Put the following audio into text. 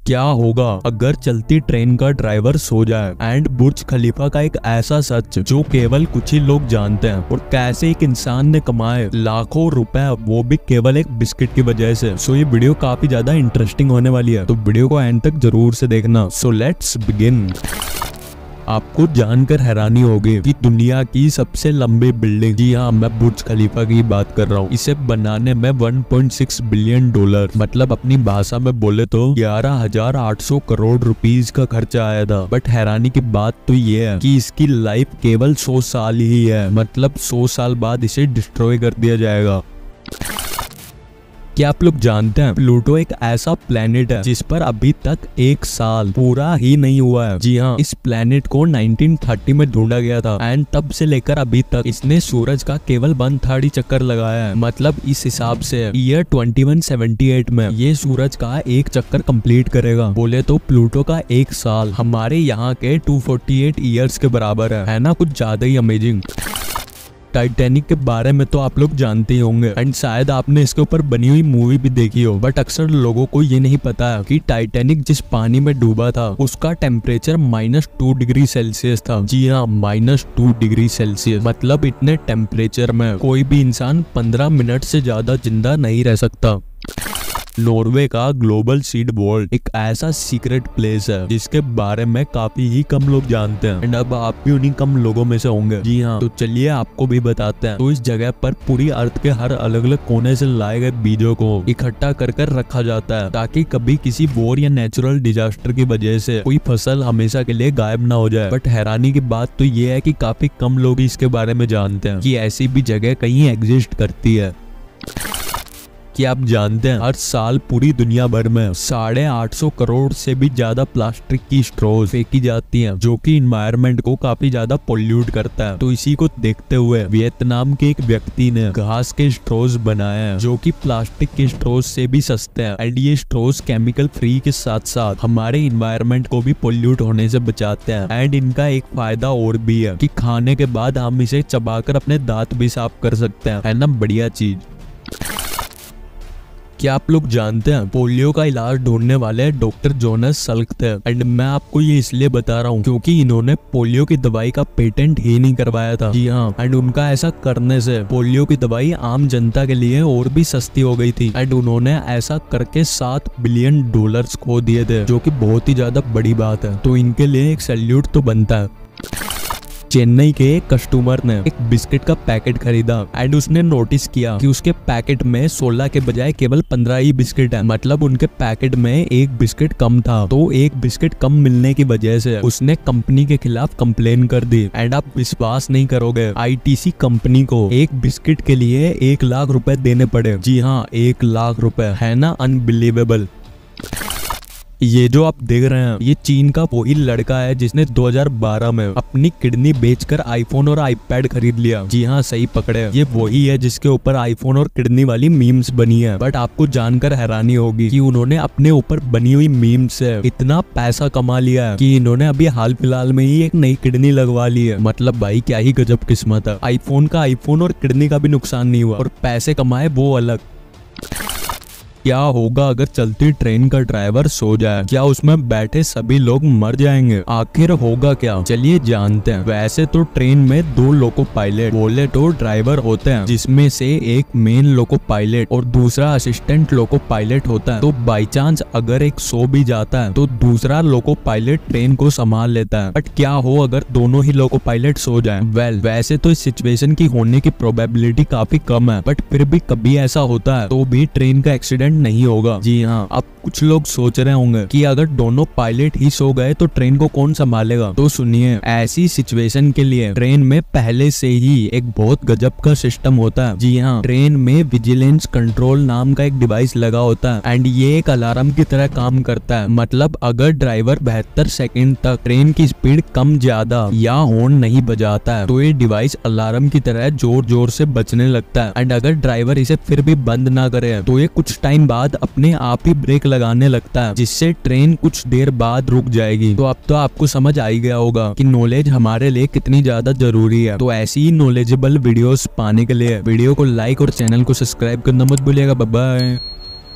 क्या होगा अगर चलती ट्रेन का ड्राइवर सो जाए। एंड बुर्ज खलीफा का एक ऐसा सच जो केवल कुछ ही लोग जानते हैं, और कैसे एक इंसान ने कमाए लाखों रुपए, वो भी केवल एक बिस्किट की वजह से। सो ये वीडियो काफी ज्यादा इंटरेस्टिंग होने वाली है, तो वीडियो को एंड तक जरूर से देखना। So let's begin. आपको जानकर हैरानी होगी कि दुनिया की सबसे लंबी बिल्डिंग, जी हाँ, मैं बुर्ज खलीफा की बात कर रहा हूँ, इसे बनाने में 1.6 बिलियन डॉलर, मतलब अपनी भाषा में बोले तो 11,800 करोड़ रुपीस का खर्चा आया था। बट हैरानी की बात तो ये है कि इसकी लाइफ केवल 100 साल ही है, मतलब 100 साल बाद इसे डिस्ट्रॉय कर दिया जाएगा। क्या आप लोग जानते हैं प्लूटो एक ऐसा प्लेनेट है जिस पर अभी तक 1 साल पूरा ही नहीं हुआ है। जी हाँ, इस प्लेनेट को 1930 में ढूंढा गया था, एंड तब से लेकर अभी तक इसने सूरज का केवल 1/3 ही चक्कर लगाया है। मतलब इस हिसाब से ईयर 2178 में ये सूरज का एक चक्कर कंप्लीट करेगा। बोले तो प्लूटो का 1 साल हमारे यहाँ के 248 ईयर्स के बराबर है ना, कुछ ज्यादा ही अमेजिंग। टाइटैनिक के बारे में तो आप लोग जानते ही होंगे, एंड शायद आपने इसके ऊपर बनी हुई मूवी भी देखी हो। बट अक्सर लोगों को ये नहीं पता है कि टाइटैनिक जिस पानी में डूबा था उसका टेम्परेचर -2 डिग्री सेल्सियस था। जी हाँ, -2 डिग्री सेल्सियस। मतलब इतने टेम्परेचर में कोई भी इंसान 15 मिनट से ज्यादा जिंदा नहीं रह सकता। नॉर्वे का ग्लोबल सीड वॉल्ट एक ऐसा सीक्रेट प्लेस है जिसके बारे में काफी ही कम लोग जानते हैं, एंड अब आप भी उन्हीं कम लोगों में से होंगे। जी हाँ, तो चलिए आपको भी बताते हैं। तो इस जगह पर पूरी अर्थ के हर अलग अलग कोने से लाए गए बीजों को इकट्ठा कर रखा जाता है, ताकि कभी किसी वॉर या नेचुरल डिजास्टर की वजह से कोई फसल हमेशा के लिए गायब ना हो जाए। बट हैरानी की बात तो ये है कि काफी कम लोग इसके बारे में जानते हैं कि ऐसी भी जगह कहीं एग्जिस्ट करती है। कि आप जानते हैं हर साल पूरी दुनिया भर में 850 करोड़ से भी ज्यादा प्लास्टिक की स्ट्रॉज फेंकी जाती हैं, जो कि एनवायरनमेंट को काफी ज्यादा पोल्यूट करता है। तो इसी को देखते हुए वियतनाम के एक व्यक्ति ने घास के स्ट्रॉज बनाए हैं जो कि प्लास्टिक के स्ट्रॉज से भी सस्ते हैं, एंड ये स्ट्रॉज केमिकल फ्री के साथ साथ हमारे एनवायरनमेंट को भी पोल्यूट होने से बचाते हैं। एंड इनका एक फायदा और भी है कि खाने के बाद हम इसे चबाकर अपने दांत भी साफ कर सकते हैं, है ना, बढ़िया चीज। क्या आप लोग जानते हैं पोलियो का इलाज ढूंढने वाले डॉक्टर जोनास सल्क थे, एंड मैं आपको ये इसलिए बता रहा हूँ क्योंकि इन्होंने पोलियो की दवाई का पेटेंट ही नहीं करवाया था। जी हाँ, एंड उनका ऐसा करने से पोलियो की दवाई आम जनता के लिए और भी सस्ती हो गई थी, एंड उन्होंने ऐसा करके $7 बिलियन खो दिए थे, जो कि बहुत ही ज्यादा बड़ी बात है। तो इनके लिए एक सैल्यूट तो बनता है। चेन्नई के एक कस्टमर ने एक बिस्किट का पैकेट खरीदा, एंड उसने नोटिस किया कि उसके पैकेट में 16 के बजाय केवल 15 ही बिस्किट है। मतलब उनके पैकेट में एक बिस्किट कम था। तो एक बिस्किट कम मिलने की वजह से उसने कंपनी के खिलाफ कंप्लेन कर दी, एंड आप विश्वास नहीं करोगे, आईटीसी कंपनी को एक बिस्किट के लिए 1 लाख रुपए देने पड़े। जी हाँ, 1 लाख रुपए, है ना अनबिलीवेबल। ये जो आप देख रहे हैं ये चीन का वही लड़का है जिसने 2012 में अपनी किडनी बेचकर आईफोन और आईपैड खरीद लिया। जी हाँ, सही पकड़े, ये वही है जिसके ऊपर आईफोन और किडनी वाली मीम्स बनी है। बट आपको जानकर हैरानी होगी कि उन्होंने अपने ऊपर बनी हुई मीम्स से इतना पैसा कमा लिया है कि इन्होंने अभी हाल फिलहाल में ही एक नई किडनी लगवा ली है। मतलब भाई क्या ही गजब किस्मत है। आईफोन का आईफोन और किडनी का भी नुकसान नहीं हुआ, और पैसे कमाए वो अलग। क्या होगा अगर चलती ट्रेन का ड्राइवर सो जाए? क्या उसमें बैठे सभी लोग मर जाएंगे? आखिर होगा क्या, चलिए जानते हैं। वैसे तो ट्रेन में 2 लोको पायलट, बोले तो ड्राइवर होते हैं, जिसमें से एक मेन लोको पायलट और दूसरा असिस्टेंट लोको पायलट होता है। तो बाई चांस अगर एक सो भी जाता है तो दूसरा लोको पायलट ट्रेन को संभाल लेता है। बट क्या हो अगर दोनों ही लोको पायलट सो जाए? वैसे तो इस सिचुएशन की होने की प्रोबेबिलिटी काफी कम है, बट फिर भी कभी ऐसा होता है तो भी ट्रेन का एक्सीडेंट नहीं होगा। जी हाँ, अब कुछ लोग सोच रहे होंगे कि अगर दोनों पायलट ही सो गए तो ट्रेन को कौन संभालेगा? तो सुनिए, ऐसी सिचुएशन के लिए ट्रेन में पहले से ही एक बहुत गजब का सिस्टम होता है। जी हाँ, ट्रेन में विजिलेंस कंट्रोल नाम का एक डिवाइस लगा होता है, एंड ये एक अलार्म की तरह काम करता है। मतलब अगर ड्राइवर 72 सेकंड तक ट्रेन की स्पीड कम ज्यादा या हॉर्न नहीं बजाता है तो ये डिवाइस अलार्म की तरह जोर जोर से बजने लगता है, एंड अगर ड्राइवर इसे फिर भी बंद ना करे तो ये कुछ टाइम बाद अपने आप ही ब्रेक लगाने लगता है, जिससे ट्रेन कुछ देर बाद रुक जाएगी। तो अब तो आपको समझ आ ही गया होगा कि नॉलेज हमारे लिए कितनी ज्यादा जरूरी है। तो ऐसी ही नॉलेजेबल वीडियोस पाने के लिए वीडियो को लाइक और चैनल को सब्सक्राइब करना मत भूलिएगा। Bye bye.